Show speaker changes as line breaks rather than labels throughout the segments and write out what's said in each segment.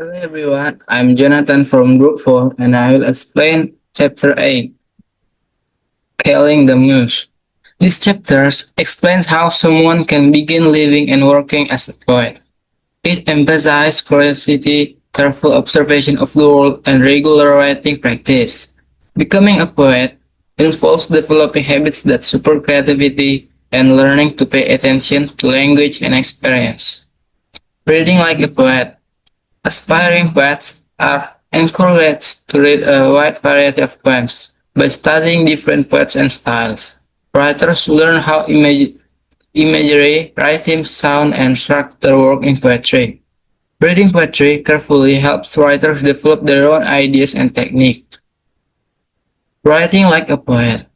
Hello everyone, I'm Jonathan from Group 4 and I will explain Chapter 8, Killing the Muse. This chapter explains how someone can begin living and working as a poet. It emphasizes curiosity, careful observation of the world, and regular writing practice. Becoming a poet involves developing habits that support creativity and learning to pay attention to language and experience. Reading like a poet. Aspiring poets are encouraged to read a wide variety of poems by studying different poets and styles. Writers learn how imagery, rhythm, sound, and structure work in poetry. Reading poetry carefully helps writers develop their own ideas and technique. Writing like a poet.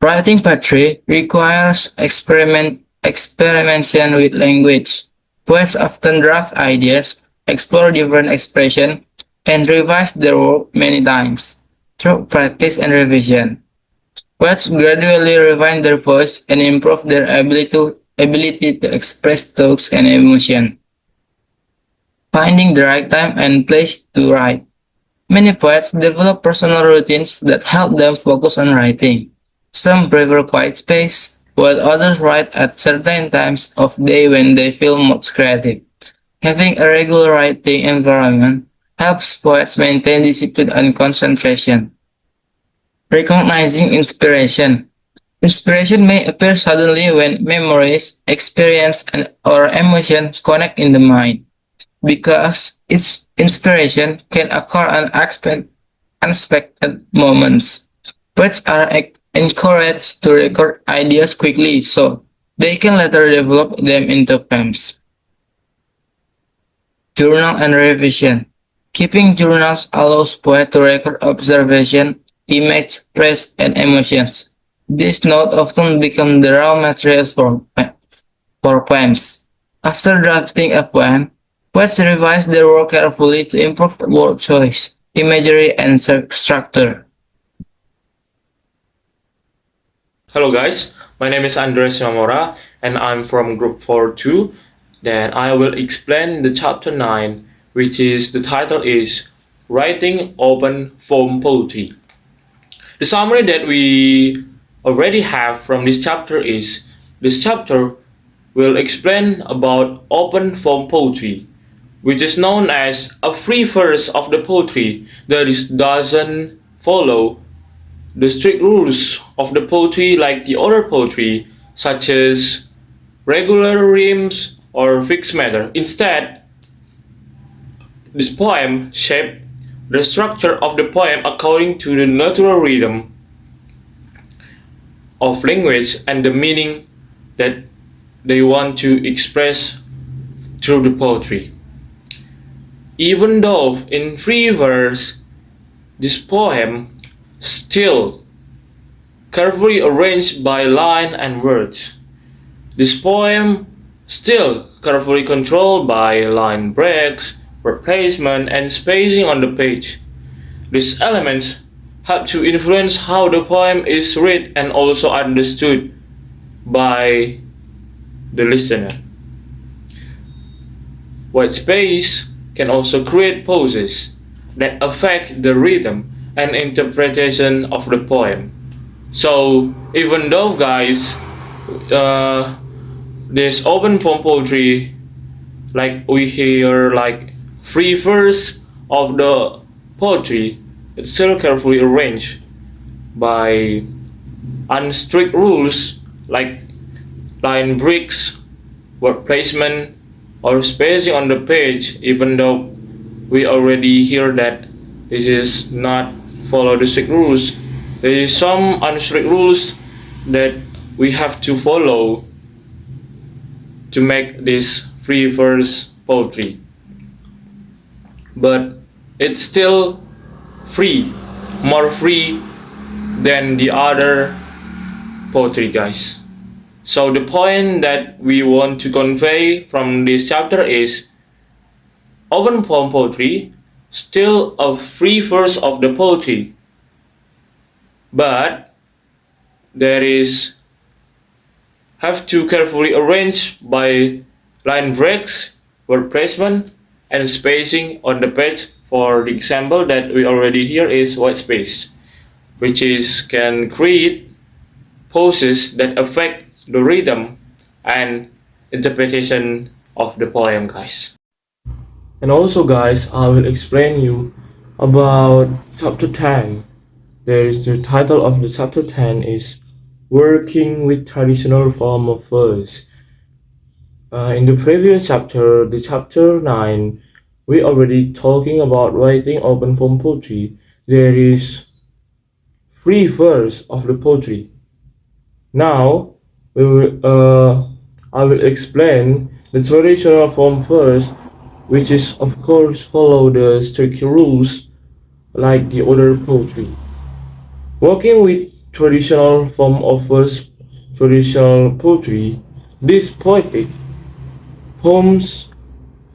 Writing poetry requires experimentation with language. Poets often draft ideas, explore different expressions, and revise their work many times through practice and revision. Poets gradually refine their voice and improve their ability to express thoughts and emotion. Finding the right time and place to write. Many poets develop personal routines that help them focus on writing. Some prefer quiet space, while others write at certain times of day when they feel most creative. Having a regular writing environment helps poets maintain discipline and concentration. Recognizing inspiration. Inspiration may appear suddenly when memories, experience, or emotion connect in the mind. Because its inspiration can occur in unexpected moments. Poets are encouraged to record ideas quickly so they can later develop them into poems. Journal and revision. Keeping journals allows poets to record observation, image, praise, and emotions. These notes often become the raw materials for poems. After drafting a poem, poets revise their work carefully to improve word choice, imagery, and structure.
Hello guys, my name is Andres Mamora and I'm from Group 4 too. Then I will explain the chapter 9, which is the title is Writing Open Form Poetry. The summary that we already have from this chapter is this chapter will explain about open form poetry, which is known as a free verse of the poetry that doesn't follow the strict rules of the poetry like the other poetry, such as regular rhymes or fixed meter. Instead, this poem shaped the structure of the poem according to the natural rhythm of language and the meaning that they want to express through the poetry. Even though in free verse, this poem still carefully arranged by line and words. This poem still carefully controlled by line breaks, word placement, and spacing on the page. These elements help to influence how the poem is read and also understood by the listener. White space can also create pauses that affect the rhythm and interpretation of the poem. So even though guys, this open form poetry, like we hear like free verse of the poetry, it's still carefully arranged by unstrict rules like line breaks, word placement, or spacing on the page. Even though we already hear that this is not follow the strict rules, there is some unstrict rules that we have to follow to make this free verse poetry. But it's still free, more free than the other poetry, guys. So the point that we want to convey from this chapter is open form poetry still a free verse of the poetry, but there is have to carefully arrange by line breaks, word placement, and spacing on the page. For the example that we already hear is white space, which is can create pauses that affect the rhythm and interpretation of the poem, guys. And also, guys, I will explain you about chapter 10. There is the title of the chapter 10 is Working with Traditional Form of Verse. In the previous chapter, the chapter 9, we already talking about writing open form poetry. There is free verse of the poetry. Now, I will explain the traditional form first, which is of course follow the strict rules like the other poetry. Working with traditional form of verse, traditional poetry, these poetic forms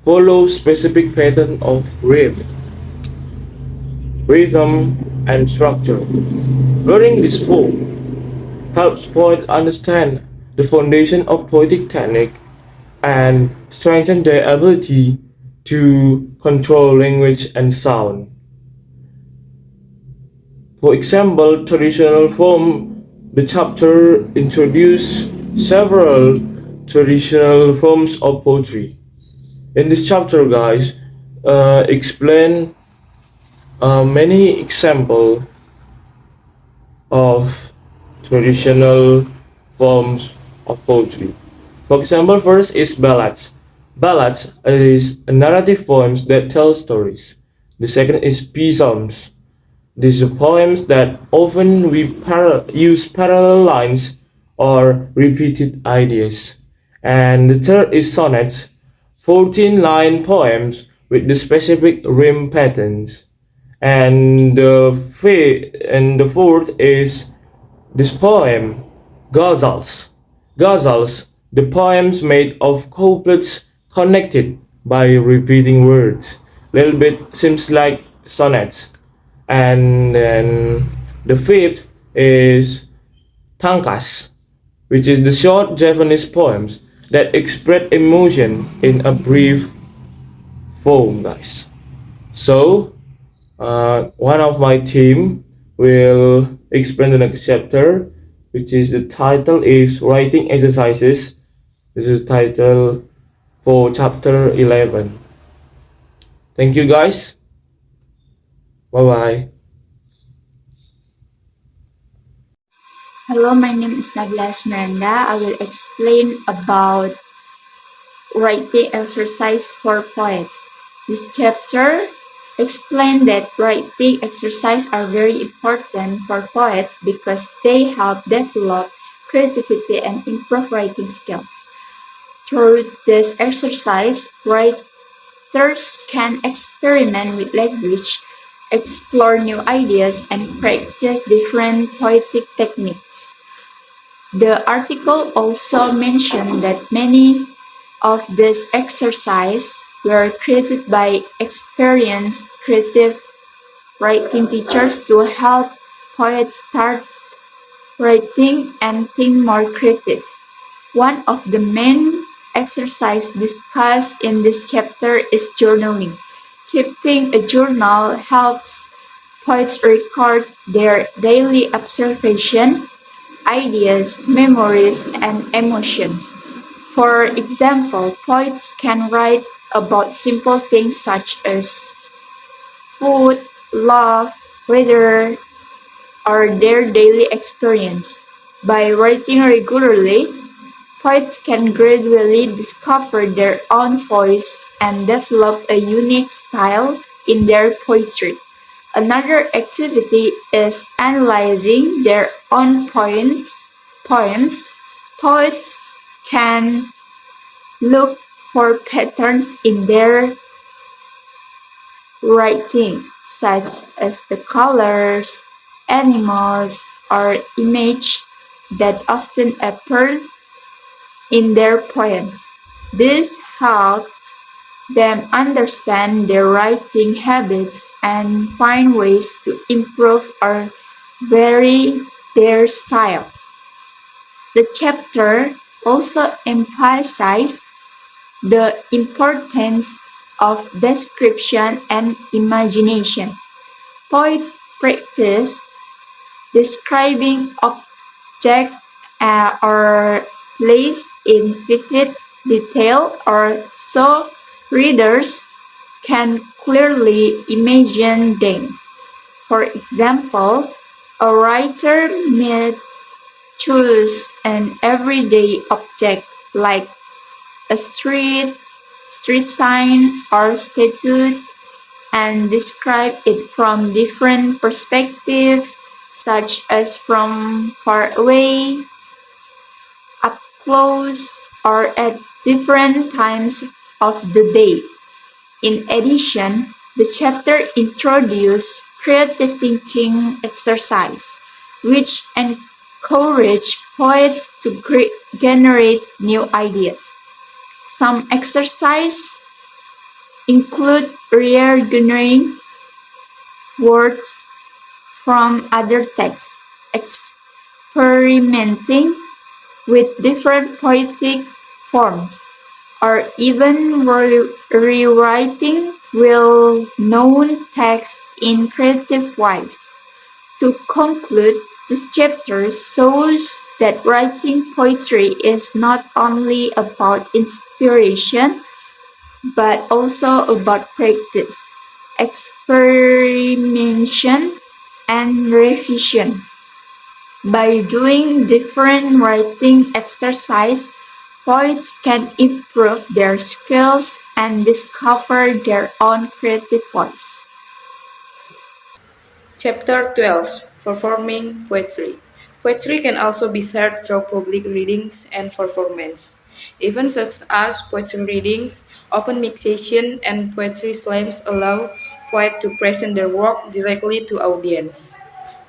follow specific pattern of rhythm, and structure. Learning this form helps poets understand the foundation of poetic technique and strengthen their ability to control language and sound. For example, traditional form, the chapter introduced several traditional forms of poetry. In this chapter, guys, explain many examples of traditional forms of poetry. For example, first is ballads. Ballads is narrative poems that tell stories. The second is psalms. These are poems that often use parallel lines or repeated ideas. And the third is sonnets, 14-line poems with the specific rhyme patterns. And the fourth is this poem, ghazals. Ghazals, the poems made of couplets connected by repeating words. Little bit seems like sonnets. And then the fifth is tankas, which is the short Japanese poems that express emotion in a brief form, guys. So, one of my team will explain the next chapter, which is the title is writing exercises. This is title for chapter 11. Thank you, guys. Bye bye.
Hello, my name is Nablas Miranda. I will explain about writing exercise for poets. This chapter explains that writing exercise are very important for poets because they help develop creativity and improve writing skills. Through this exercise, writers can experiment with language, explore new ideas, and practice different poetic techniques. The article also mentioned that many of these exercises were created by experienced creative writing teachers to help poets start writing and think more creative. One of the main exercises discussed in this chapter is journaling. Keeping a journal helps poets record their daily observation, ideas, memories, and emotions. For example, poets can write about simple things such as food, love, weather, or their daily experience. By writing regularly, poets can gradually discover their own voice and develop a unique style in their poetry. Another activity is analyzing their own poems. Poets can look for patterns in their writing, such as the colors, animals, or image that often appear in their poems. This helps them understand their writing habits and find ways to improve or vary their style. The chapter also emphasizes the importance of description and imagination. Poets practice describing objects or place in vivid detail or so readers can clearly imagine them. For example, a writer may choose an everyday object like a street sign, or statue and describe it from different perspectives, such as from far away, up close, or at different times of the day. In addition, the chapter introduces creative thinking exercise, which encourage poets to generate new ideas. Some exercises include reorganizing words from other texts, experimenting with different poetic forms, or even rewriting well-known texts in creative ways. To conclude, this chapter shows that writing poetry is not only about inspiration, but also about practice, experimentation, and revision. By doing different writing exercises, poets can improve their skills and discover their own creative voice.
Chapter 12: Performing Poetry. Poetry can also be shared through public readings and performance. Events such as poetry readings, open mic sessions, and poetry slams allow poets to present their work directly to audience.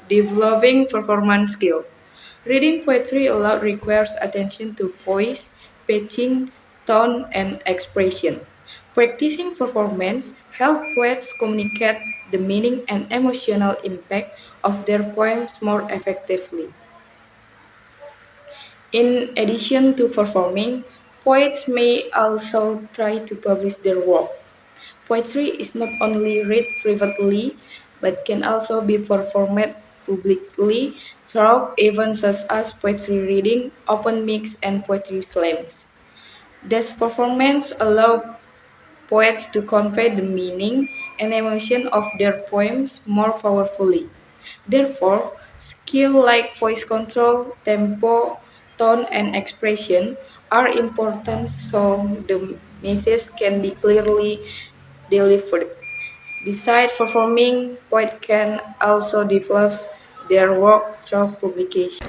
Developing performance skill. Reading poetry aloud requires attention to voice, pitching, tone, and expression. Practicing performance helps poets communicate the meaning and emotional impact of their poems more effectively. In addition to performing, poets may also try to publish their work. Poetry is not only read privately, but can also be performed publicly through events such as poetry reading, open mics, and poetry slams. These performances allow poets to convey the meaning and emotion of their poems more powerfully. Therefore, skills like voice control, tempo, tone, and expression are important so the message can be clearly delivered. Besides performing, poets can also develop their work through publication.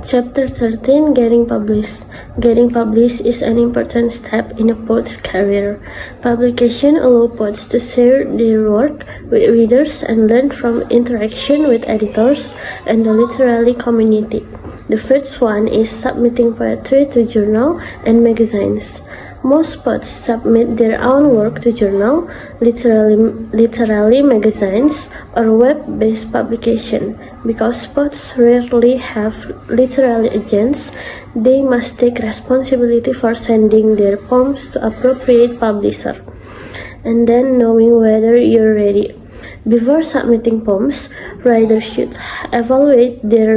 Chapter 13: Getting Published. Getting published is an important step in a poet's career. Publication allows poets to share their work with readers and learn from interaction with editors and the literary community. The first one is submitting poetry to journals and magazines. Most poets submit their own work to journals, literary magazines, or web-based publication. Because poets rarely have literary agents, they must take responsibility for sending their poems to appropriate publisher, and then knowing whether you're ready. Before submitting poems, writers should evaluate their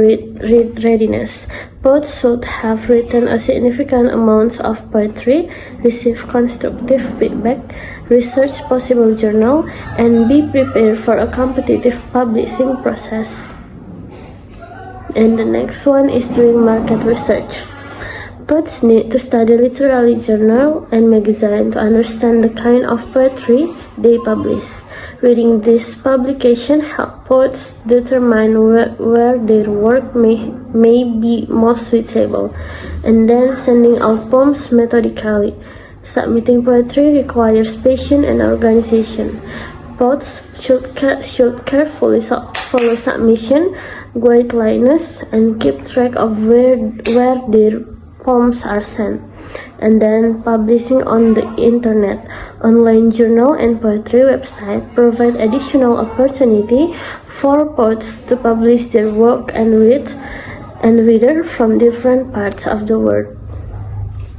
readiness. Poets should have written a significant amount of poetry, receive constructive feedback, research possible journal, and be prepared for a competitive publishing process. And the next one is doing market research. Poets need to study literary journal and magazine to understand the kind of poetry they publish. Reading this publication helps poets determine where their work may be most suitable, and then sending out poems methodically. Submitting poetry requires patience and organization. Poets should carefully follow submission guidelines and keep track of where their poems are sent, and then publishing on the internet. Online journal and poetry website provide additional opportunity for poets to publish their work and readers from different parts of the world.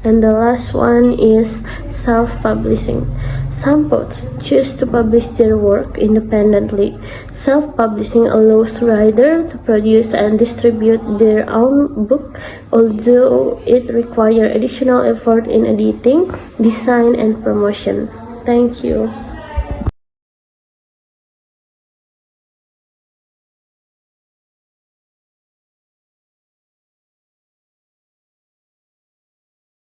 And the last one is self-publishing. Some poets choose to publish their work independently. Self-publishing allows writers to produce and distribute their own book, although it requires additional effort in editing, design, and promotion. Thank you.